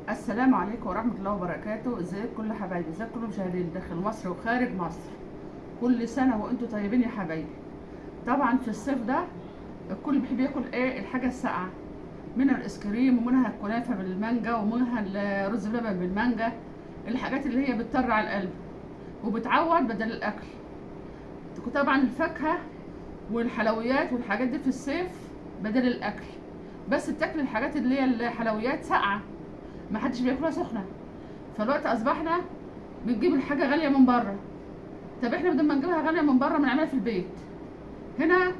السلام عليكم ورحمة الله وبركاته. ازيكم كل حبايبي، ازيكم كل مشاهدين داخل مصر وخارج مصر. كل سنة وانتم طيبين يا حبايبي. طبعا في الصيف ده الكل بيحب ياكل الحاجة الساقعة، منها الايس كريم ومنها الكنافة بالمانجا ومنها الرز بلبن بالمانجا، الحاجات اللي هي بتطر على القلب وبتعوض بدل الاكل. طبعا الفاكهة والحلويات والحاجات دي في الصيف بدل الاكل، بس بتاكل الحاجات اللي هي الحلويات ساقعة، ما حدش بياكلها سخنه. فالوقت اصبحنا بنجيب الحاجه غاليه من بره. طب احنا بدل ما نجيبها غاليه من بره بنعملها في البيت. هنا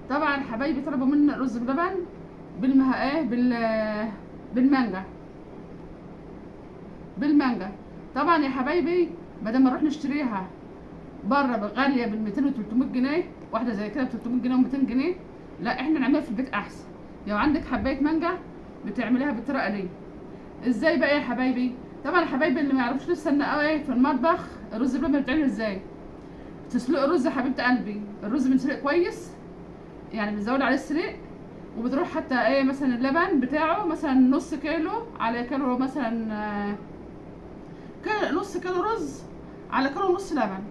طبعا حبايبي طلبوا منا رز بلبن بالمانجا. طبعا يا حبايبي بدل ما نروح نشتريها بره غاليه بال 200 و 300 جنيه، واحده زي كده ب 300 جنيه و 200 جنيه، لا احنا نعملها في البيت احسن. لو عندك حبايه مانجا بتعمليها بالطريقه دي. ازاي بقى يا حبايبي؟ طبعا الحبايب اللي ما يعرفوش لسه ان في المطبخ الرز بلبن بيتعمل ازاي. تسلق الرز يا حبيبه قلبي، الرز بنسلق كويس، يعني بنزود عليه السلق، وبتروح حتى مثلا اللبن بتاعه مثلا نص كيلو على كيلو، مثلا نص كيلو رز على كيلو ونص لبن،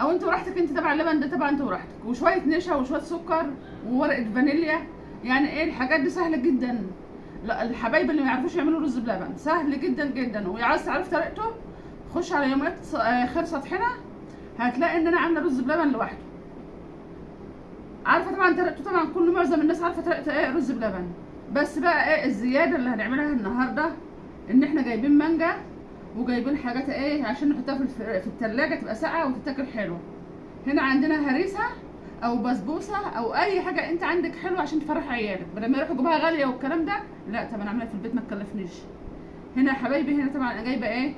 او انت براحتك، انت تبع اللبن ده طبعا انت براحتك، وشويه نشا وشويه سكر وورقه فانيليا. يعني الحاجات دي سهله جدا. لا الحبايب اللي ما يعرفوش يعملوا رز بلبن سهل جدا جدا، وعايز تعرف طريقته خش على يوميات خير سطحنا، هتلاقي ان انا عامله رز بلبن لوحده. عارفه طبعا طريقته، طبعا كل معظم الناس عارفه طريقه رز بلبن، بس بقى الزياده اللي هنعملها النهارده ان احنا جايبين مانجا وجايبين حاجات عشان نحطها في التلاجة تبقى ساقعه وتتاكل حلوه. هنا عندنا هريسه او بسبوسه او اي حاجه انت عندك حلوه عشان تفرح عيالك، بدل ما يروحوا يجيبوها غاليه والكلام ده، لا طب انا اعملها في البيت ما تكلفنيش. هنا يا حبايبي هنا طبعا انا جايبه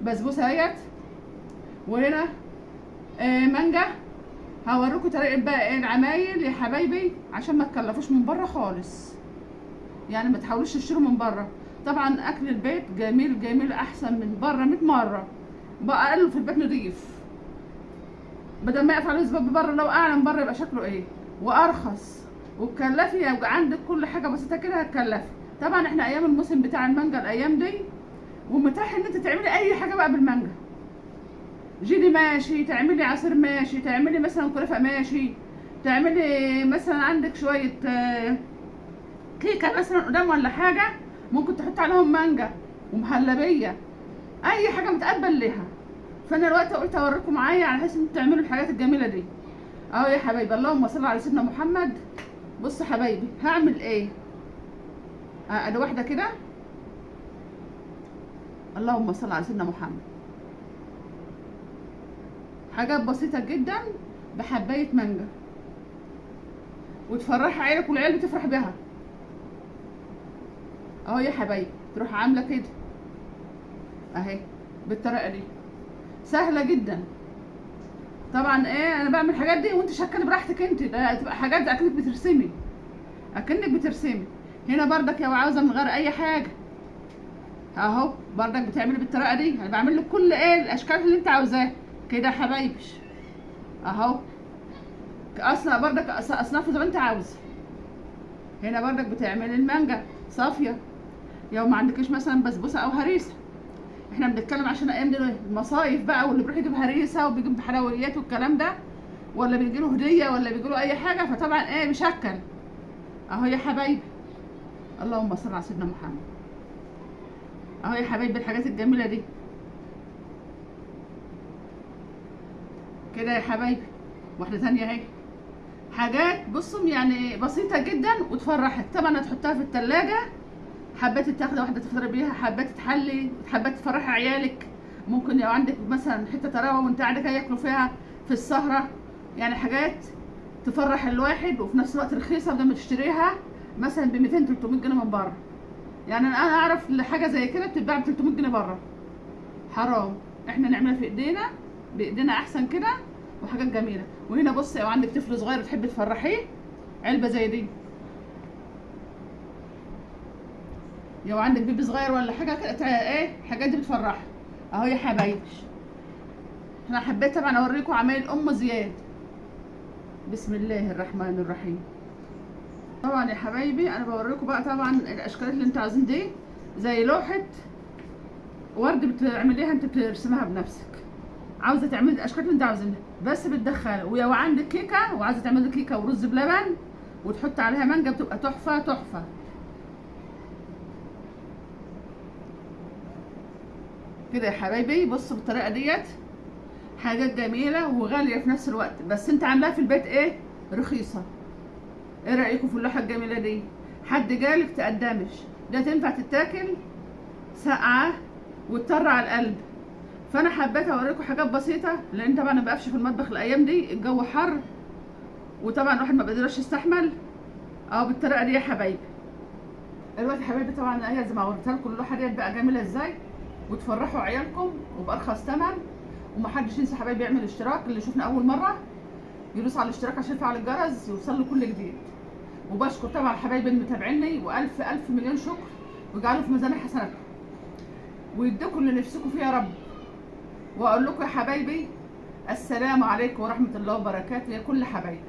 بسبوسه اهيت، وهنا مانجا. هوريكم طريقه بقى العمايل يا حبايبي عشان ما تكلفوش من بره خالص، يعني ما تحاولوش تشتروا من بره. طبعا اكل البيت جميل جميل احسن من بره 100 مره، بقى اقل في البيت نضيف، بدل ما يقف على الزباب بره لو اعلم بره يبقى شكله وارخص، وتكلفي يبقى عندك كل حاجه بسيطه كده هتكلفي. طبعا احنا ايام الموسم بتاع المانجا الايام دي، ومتاح ان انت تعملي اي حاجه بقى بالمانجا، جيلي ماشي، تعملي عصير ماشي، تعملي مثلا كنافه ماشي، تعملي مثلا عندك شويه كيكه مثلا قدام ولا حاجه، ممكن تحط عليهم مانجا ومهلبيه، اي حاجه متقبل ليها. فانا دلوقتي قلت اوريكم معايا على حيث انتوا تعملوا الحاجات الجميله دي. اهو يا حبايبي اللهم صل على سيدنا محمد. بص يا حبايبي هعمل ادي واحده كده، اللهم صل على سيدنا محمد، حاجات بسيطه جدا بحبايه مانجا وتفرحي عيالك والعيال بتفرح بيها. اهو يا حبايبي تروح عامله كده اهي بالطريقه دي، سهله جدا. طبعا انا بعمل الحاجات دي وانت شكلي براحتك، انت ده تبقى حاجات اكنك بترسمي. هنا بردك لو عاوزه من غير اي حاجه اهو بردك بتعملي بالطريقه دي. انا بعمل لك كل الاشكال اللي انت عاوزاها كده يا حبايبي اهو، اصلا بردك اصناف زي ما انت عاوزه. هنا بردك بتعملي المانجا صافيه، لو ما عندكش مثلا بسبوسه او هريسه. احنا بنتكلم عشان ايام دي المصايف بقى، واللي بيروح يجيب هريسه وبيجيب حلويات والكلام ده، ولا بيجيله هديه ولا بيجيله اي حاجه، فطبعا بيشكل. اهو يا حبايبي اللهم صل على سيدنا محمد. اهو يا حبايبي الحاجات الجميله دي كده يا حبايبي. واحده ثانيه اهي، حاجات بصوا يعني بسيطه جدا وتفرحك. طبعا هتحطها في الثلاجه، حبات تاخدي واحده تفطري بيها، حبات تحلي، حبات تفرحي عيالك. ممكن لو عندك مثلا حته طراوه وانت قاعده ياكلوا فيها في السهره، يعني حاجات تفرح الواحد وفي نفس الوقت رخيصه بدل ما تشتريها مثلا ب 200 300 جنيه من بره. يعني انا اعرف حاجه زي كده بتتباع ب 300 جنيه بره، حرام. احنا نعملها في ايدينا، بايدينا احسن كده، وحاجات جميله. وهنا بصي لو عندك طفل صغير بتحبي تفرحيه، علبه زي دي. لو عندك بيبي صغير ولا حاجه كده الحاجات دي بتفرحها. اهو يا حبايبي انا حبيت طبعا اوريكم عمايل ام زياد. بسم الله الرحمن الرحيم. طبعا يا حبايبي انا بوريكم بقى طبعا الاشكال اللي انتوا عايزين دي، زي لوحه ورد بتعمليها انت، بترسمها بنفسك. عاوزه تعملي الاشكال اللي انت عاوزينها، بس بتدخلي. ولو عندك كيكه وعايزه تعملي كيكه ورز بلبن وتحط عليها مانجا، بتبقى تحفه تحفه. كده يا حبايبي بصوا بالطريقه ديت، حاجات جميله وغاليه في نفس الوقت، بس انت عاملاها في البيت ايه، رخيصه. ايه رايكم في اللوحه الجميله دي؟ حد جالك تقدمش، ده تنفع تتاكل ساقعه وتطر على القلب. فانا حبيت اوريكم حاجات بسيطه، لان طبعا ما بقفش في المطبخ الايام دي، الجو حر وطبعا الواحد ما بيقدرش يستحمل. بالطريقه دي يا حبايبي. دلوقتي يا حبايبي طبعا هي زي ما وريتها لكم اللوحه ديت بقى جميله ازاي، وتفرحوا عيالكم وبارخص ثمن. ومحدش ينسى حبايبي يعمل اشتراك، اللي شفنا اول مره يدوس على الاشتراك عشان يفعل الجرس يوصل له كل جديد. وبشكر طبعا حبايبي اللي متابعيني، والف الف مليون شكر، ويجعله في ميزان حسناتكم ويديكم اللي نفسكم فيه يا رب. واقول لكم يا حبايبي السلام عليكم ورحمه الله وبركاته يا كل حبايبي.